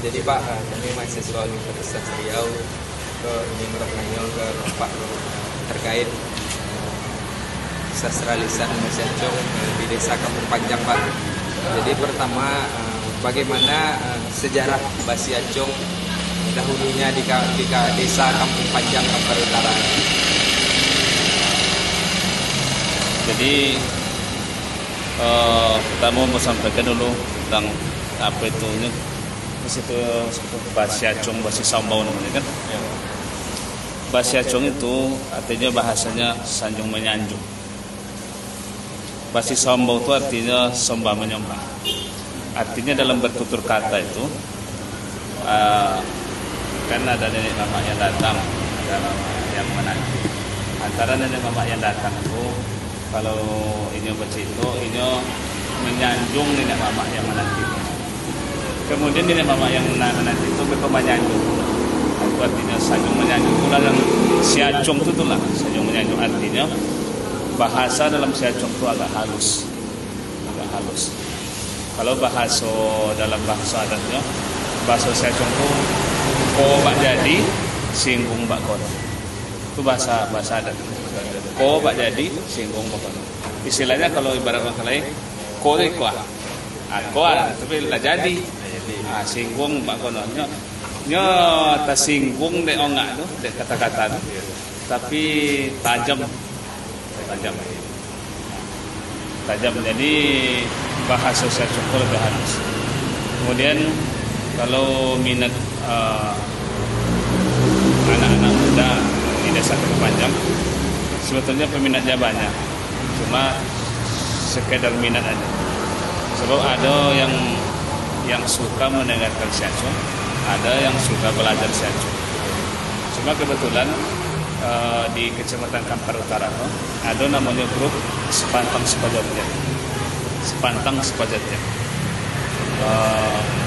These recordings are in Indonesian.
Jadi Pak, kami mahasiswa Universitas Riau ingin bertanya ke Bapak terkait sastra lisan Basi Acong di Desa Kampung Panjang Pak. Jadi pertama, bagaimana sejarah Basi Acong dahulunya di Desa Kampung Panjang Kampar Utara. Jadi pertama mau sampaikan dulu tentang apa itu situ Basi Acong, Basi Sambau namanya kan. Ya. Basi Acong itu artinya bahasanya sanjung menyanjung. Basi Sambau itu artinya sembah menyembah. Artinya dalam bertutur kata itu kan ada nenek mama yang datang, ada mama yang menanti. Antara nenek mama yang datang itu kalau ini baca itu ini menyanjung nenek mama yang menanti. Kemudian nenek mama yang menanti itu mereka menyanjung. Itu artinya sanjung menyanjung. Itulah yang si Acong itu lah sanjung menyanjung, artinya bahasa dalam si Acong itu agak halus. Agak halus. Kalau bahasa dalam bahasa adatnya, bahasa si Acong itu ko bak jadi singgung bak kono. Itu bahasa adat. Ko bak jadi singgung bak kono. Istilahnya kalau ibarat orang lain, ko itu kuah. Kuah tapi lah jadi. Singgung bak kono. Nya tersinggung dek ongak tu, dek kata-kata tu. Tapi tajam. Jadi bahasa saya cukup lebih halus. Kemudian kalau minat anak-anak muda di Desa Kampung Panjang, sebetulnya peminatnya banyak, cuma sekedar minat aja. Sebab ada yang suka mendengarkan si Acong, ada yang suka belajar si Acong. Cuma kebetulan di Kecamatan Kampar Utara ada namanya grup Sepantang Sepajatnya.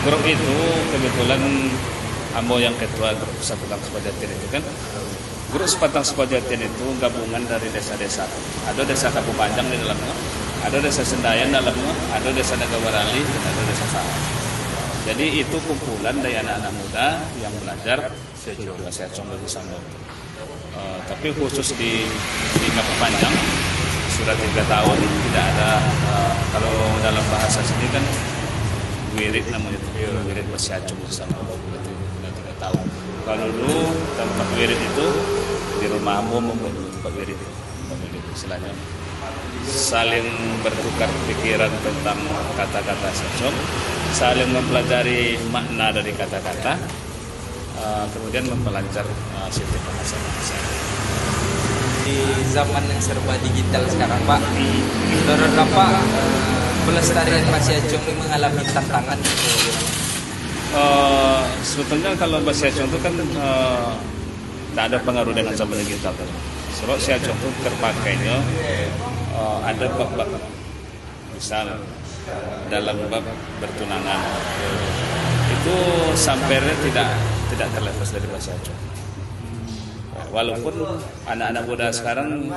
Grup itu kebetulan ambo yang ketua grup Sepantang Sepajatnya itu kan. Grup Sepantang Sepajatnya itu gabungan dari desa-desa. Ada desa Kampung Panjang di dalamnya, ada desa Sendayan dalamnya, ada desa Nagawarali, dan ada desa Sawah. Jadi itu kumpulan dari anak-anak muda yang belajar Basi Acong bersama. Tapi khusus di Kampung Panjang sudah 3 tahun tidak ada, kalau dalam bahasa sini kan wirid namanya itu, wirid Basi Acong bersama. Sudah 3 tahun. Kalau dulu tempat wirid itu di rumah ambo membuat tempat wirid istilahnya saling bertukar pikiran tentang kata-kata Acong, saling mempelajari makna dari kata-kata, kemudian mempelajari sistem bahasa. Di zaman yang serba digital sekarang Pak, menurut Bapak pelestarian Basi Acong ini mengalami tantangan? Sebetulnya kalau Basi Acong itu kan tak ada pengaruh dengan zaman digital. Sebab si Acong itu terpakainya ada bab-bab, misal dalam bab bertunangan itu sampernya tidak terlepas dari Basi Acong. Walaupun anak-anak muda sekarang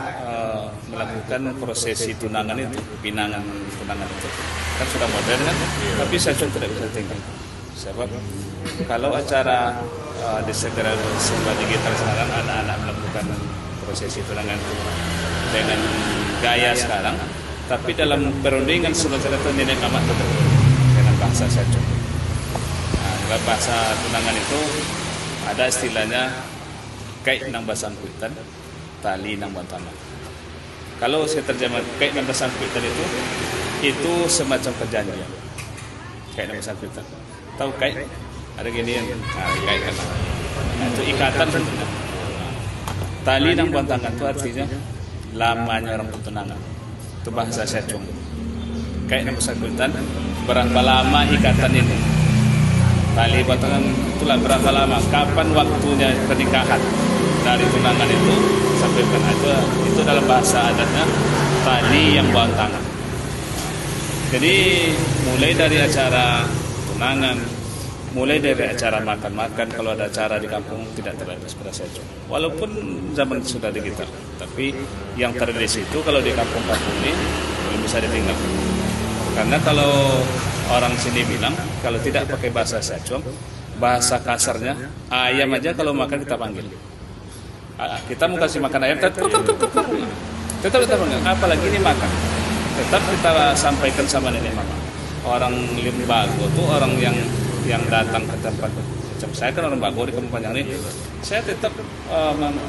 melakukan prosesi tunangan itu, pinangan tunangan itu kan sudah modern kan, tapi si Acong tidak bisa tinggal. Sebab kalau acara di segera serba digital sekarang anak-anak melakukan prosesi tunangan itu dengan gaya sekarang, tapi dalam perundingan sebenarnya itu nenek mama tetap dengan bahasa si Acong. Nah, bahasa tunangan itu ada istilahnya kait nang basang kuitan, tali nang bantaman. Kalau saya terjemah kait nang basang kuitan itu semacam perjanjian. Kait nang basang kuitan. Tahu kait? Ada gini yang kait kan. Nah, itu ikatan sebenarnya. Tali nang bantangan itu artinya lamanya orang bertunangan. Itu bahasa si Acong. Kait nang basang kuitan, berapa lama ikatan ini? Tali bantangan itulah berapa lama, kapan waktunya pernikahan dari tunangan itu sampai kan itu dalam bahasa adatnya tali yang bantangan. Jadi mulai dari acara tunangan, mulai dari acara makan-makan, kalau ada acara di kampung tidak terlepas pada si Acong. Walaupun zaman sudah digital, tapi yang tradisi itu kalau di kampung-kampung ini belum bisa ditinggalkan. Karena kalau orang sini bilang kalau tidak pakai bahasa si Acong, bahasa kasarnya ayam aja kalau makan kita panggil. Kita mau kasih makan ayam tetap kita panggil, apalagi ini makan tetap kita sampaikan sama nenek mama. Orang Limbago tuh orang yang datang ke tempat macam saya kan orang Bago di Kampung Panjang ini, saya tetap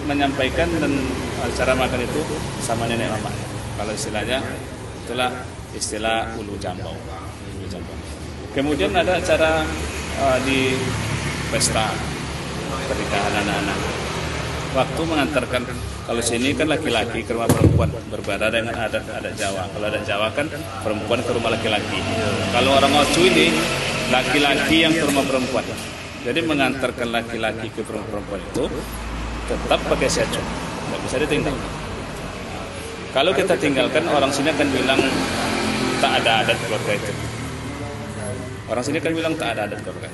menyampaikan dan cara makan itu sama nenek mama. Kalau istilahnya itulah istilah ulu jambau. Kemudian ada acara di pesta pernikahan anak-anak. Waktu mengantarkan, kalau sini kan laki-laki ke rumah perempuan, berbeda dengan adat Jawa. Kalau adat Jawa kan perempuan ke rumah laki-laki. Kalau orang Ocu ini laki-laki yang ke rumah perempuan. Jadi mengantarkan laki-laki ke rumah perempuan itu tetap pakai secok, nggak bisa ditinggalkan. Kalau kita tinggalkan, orang sini akan bilang tak ada adat keluarga itu. Orang sini kan bilang tak ada adat keluarga.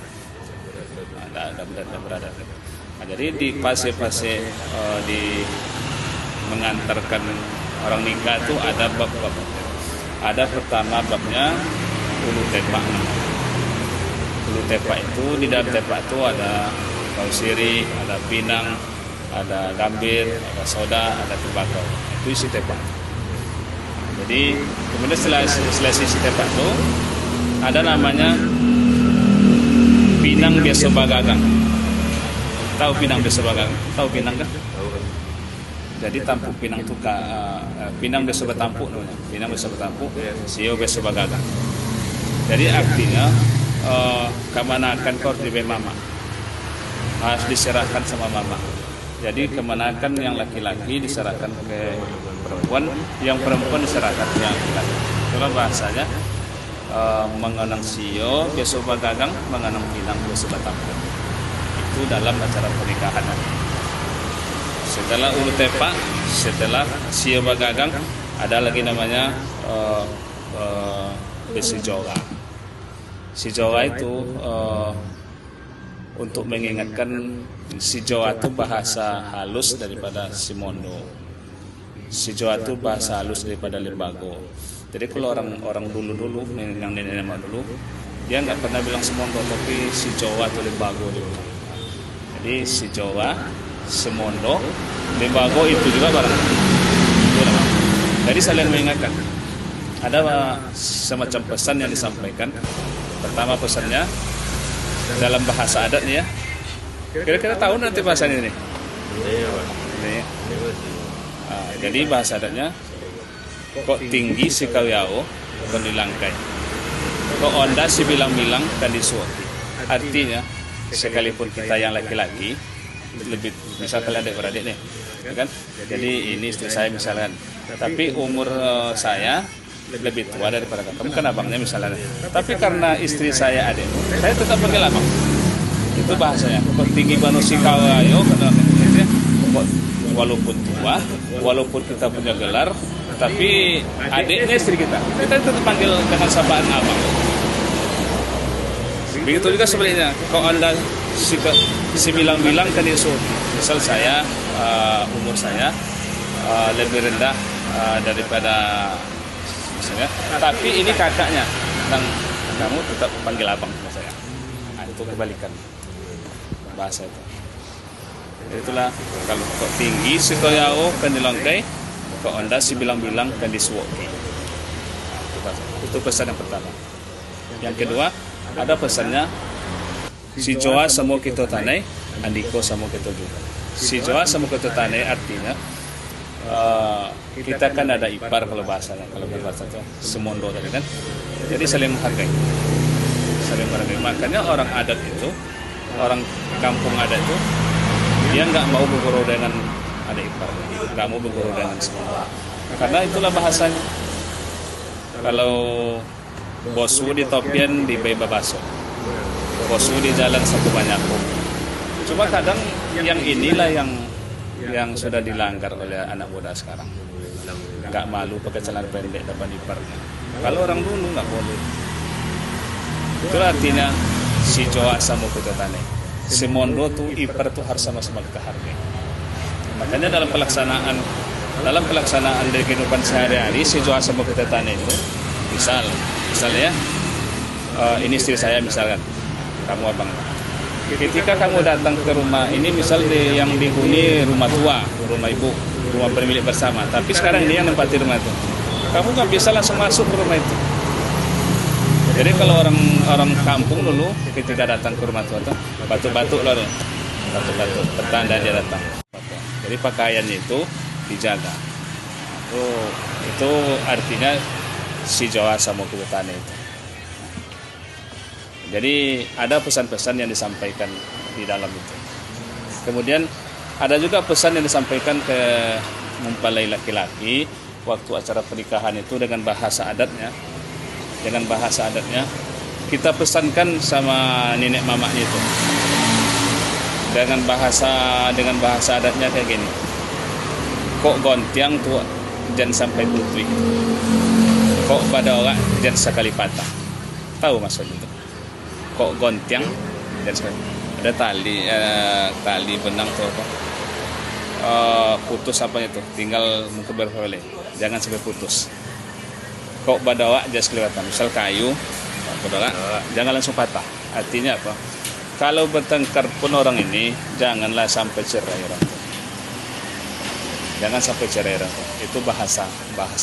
Ada beradat. Nah, jadi di fase-fase di mengantarkan orang nikah itu ada bab-bab. Ada pertama babnya ulu tepak. Ulu tepak itu, di dalam tepak itu ada kausiri, ada pinang, ada gambir, ada soda, ada tembakau. Itu isi tepak. Jadi kemudian setelah isi tepak itu ada namanya pinang biasa bagagang. Tahu pinang biasa bagagang? Tahu pinang kan? Jadi tampuk pinang itu pinang biasa bertampuk namanya. Pinang biasa bertampuk, sio biasa bagagang. Jadi artinya kemanakan kau diberi mama harus diserahkan sama mama. Jadi kemanakan yang laki-laki diserahkan ke perempuan, yang perempuan diserahkan ke yang laki-laki. Itulah bahasanya mengenang sio biasa bagagang, mengenang pinang biasa bertampuk. Itu dalam acara pernikahan. Setelah ulu tepak, setelah sio bagagang, ada lagi namanya besi joga. Si Jawa itu untuk mengingatkan, si Jawa itu bahasa halus daripada Simondo. Si Jawa itu bahasa halus daripada Limbago. Jadi kalau orang dulu yang nenek-nenek dulu, dia nggak pernah bilang Simondo, tapi si Jawa atau Limbago dulu. Jadi si Jawa, Simondo, Limbago itu juga barang. Itu nama. Jadi saling mengingatkan. Ada semacam pesan yang disampaikan. Pertama pesannya dalam bahasa adat nih ya. Kira-kira tahu nanti bahasanya ini. Ini. Jadi bahasa adatnya, kok tinggi si kawiao kan dilangkai, kok onda si bilang-bilang kan disuati. Artinya sekalipun kita yang laki-laki lebih, misal kalian adik-beradik nih, kan? Jadi ini istri saya misalkan, tapi umur saya lebih tua daripada kamu, kan abangnya misalnya. Tapi karena istri saya adikmu, saya tetap panggil abang. Itu bahasanya. Kok tinggi banu si kawayo, walaupun tua, walaupun kita punya gelar, tapi adiknya istri kita tetap panggil dengan sapaan abang. Begitu juga sebaliknya. Kok anda si bilang-bilang kan isu, misal saya umur saya lebih rendah daripada misalnya, tapi ini kakaknya, dan kamu tetap panggil abang sama saya. Nah, itu kebalikan bahasa itu. Itulah kalau kok tinggi si koyao kan dilangkai, kok onda si bilang-bilang kan disuoki. Itu pesan yang pertama. Yang kedua ada pesannya, si Jawa samo kita tanai, andiko samo kita juga. Si Jawa samo kita tanai artinya kita kan ada ipar kalau bahasanya, kalau berbahasa itu semondo tadi kan. Jadi saling menghargai. Makanya orang adat itu, orang kampung adat itu, dia nggak mau berguru dengan ada ipar, nggak mau berguru dengan semondo. Karena itulah bahasanya. Kalau bosu di Topian di Beba Baso, bosu di jalan satu banyak. Cuma kadang yang inilah yang sudah dilanggar oleh anak muda sekarang. Nggak malu pakai celana pendek depan iparnya. Kalau orang dulu nggak boleh. Itu artinya si Jawa sama kita tane. Si Mondo tuh ipar tuh harus sama-sama kita hargai. Makanya dalam pelaksanaan dari kehidupan sehari-hari, si Jawa sama kita tane itu, misalnya ini istri saya misalkan, kamu abang. ketika kamu datang ke rumah ini, misal yang dihuni rumah tua, rumah ibu, rumah bermilik bersama, tapi sekarang ini yang nempati rumah itu, kamu nggak bisa langsung masuk ke rumah itu. Jadi kalau orang kampung dulu ketika datang ke rumah tua itu batuk-batuk lah, batuk-batuk pertanda dia datang. Jadi pakaiannya itu dijaga. Itu artinya si Jawa sama Kubutane itu. Jadi ada pesan-pesan yang disampaikan di dalam itu. Kemudian ada juga pesan yang disampaikan ke mempelai laki-laki waktu acara pernikahan itu dengan bahasa adatnya. Dengan bahasa adatnya kita pesankan sama nenek mamanya itu. Dengan bahasa adatnya kayak gini. Kok gontiang tua jangan sampai putri. Kok badawa jangan sekali patah. Tahu maksudnya itu? Kok gontiang dan ada tali benang tuh apa putus apanya tuh tinggal mungkin berfolek jangan sampai putus. Kok badawa jas kelihatan misal kayu badawa jangan langsung patah. Artinya apa? Kalau bertengkar pun orang ini janganlah sampai cerai orang tuh. Jangan sampai cerai orang tuh. Itu bahasa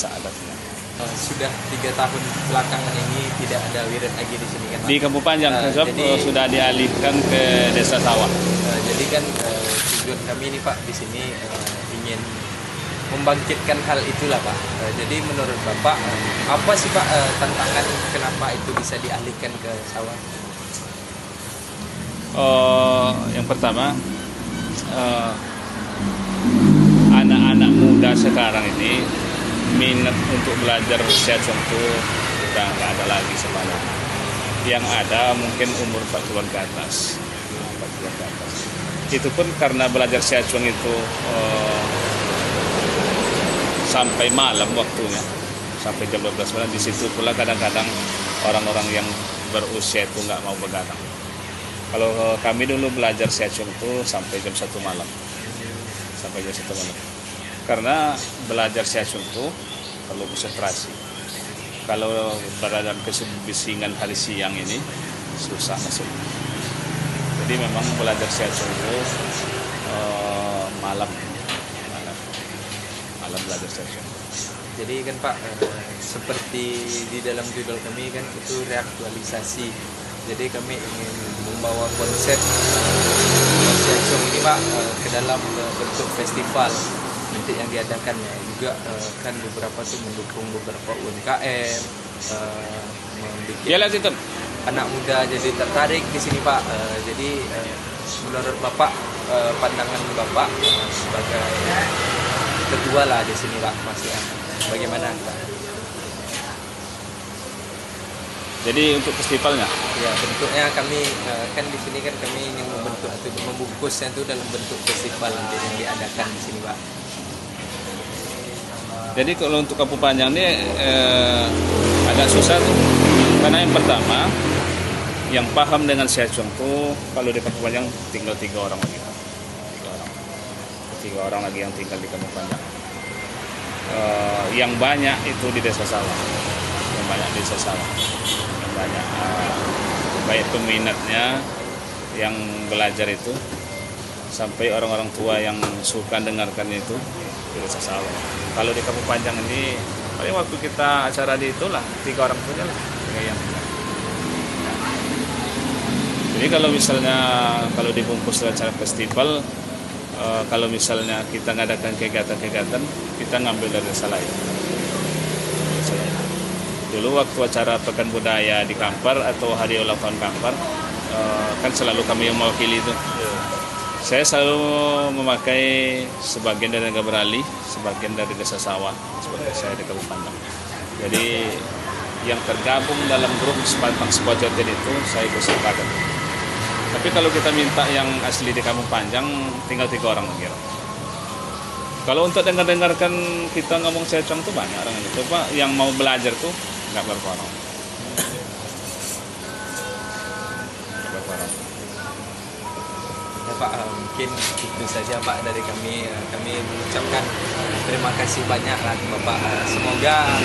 adatnya. Sudah 3 tahun belakangan ini tidak ada wirid lagi di sini kan Pak? Di Kampung Panjang sudah dialihkan ke Desa Sawah. Jadi kan tujuan kami ini Pak di sini ingin membangkitkan hal itulah Pak. Jadi menurut Bapak apa sih Pak tantangan kenapa itu bisa dialihkan ke sawah? Yang pertama anak-anak muda sekarang ini minat untuk belajar Seacong itu udah nggak ada lagi sebenarnya. Yang ada mungkin umur 40-an ke atas. 40-an ke atas. Itu pun karena belajar Seacong itu sampai malam waktunya, sampai jam 12 malam. Di situ pula kadang-kadang orang-orang yang berusia itu nggak mau begadang. Kalau kami dulu belajar Seacong itu sampai jam 1 malam. Sampai jam 1 malam. Karena belajar Seacong itu perlu konsentrasi. Kalau berada dalam kebisingan hari siang ini susah masuk. Jadi memang belajar Seacong itu malam belajar Seacong. Jadi kan Pak seperti di dalam judul kami kan itu reaktualisasi. Jadi kami ingin membawa konsep Seacong ini Pak ke dalam bentuk festival nanti yang diadakannya juga kan beberapa tuh mendukung beberapa UMKM membuat anak muda jadi tertarik di sini Pak. Jadi menurut Bapak pandangan Bapak sebagai ketua lah di sini Pak masih bagaimana Pak? Jadi untuk festivalnya? Ya bentuknya kami kan di sini kan kami ingin membentuk atau membungkusnya itu dalam bentuk festival nanti yang diadakan di sini Pak. Jadi kalau untuk Kampung Panjang ini agak susah tuh. Karena yang pertama yang paham dengan Seacong tuh kalau di Kampung Panjang tinggal 3 orang lagi. 3 orang lagi yang tinggal di Kampung Panjang. Yang banyak itu di Desa Sawah. Yang banyak di Desa Sawah. Yang banyak baik peminatnya yang belajar itu sampai orang-orang tua yang suka dengarkan itu di Desa Sawah. Kalau di Kampung Panjang ini paling waktu kita acara di itulah 3 orang punya lah yang. Jadi kalau misalnya kalau dibungkus dengan acara festival, kalau misalnya kita ngadakan kegiatan-kegiatan, kita ngambil dari desa lain. Dulu waktu acara Pekan Budaya di Kampar atau Hari Ulang Tahun Kampar, kan selalu kami yang mewakili itu. Saya selalu memakai sebagian dari Naga Berali, sebagian dari Desa Sawah, sebagai saya di Kampung Panjang. Jadi yang tergabung dalam grup Sepantang Sepojoten itu saya ikut sertakan. Tapi kalau kita minta yang asli di Kampung Panjang, tinggal 3 orang lagi. Kalau untuk dengar-dengarkan kita ngomong Seacong tuh banyak orang itu, Pak, yang mau belajar tuh nggak berapa orang. Ya Pak, mungkin itu saja Pak dari kami. Kami mengucapkan terima kasih banyak lah Bapak. Semoga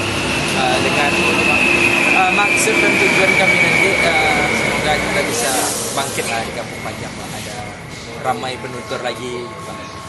dengan maksud dan tujuan kami nanti semoga kita bisa bangkit lah di Kampung Panjang Pak. Ada ramai penutur lagi Pak.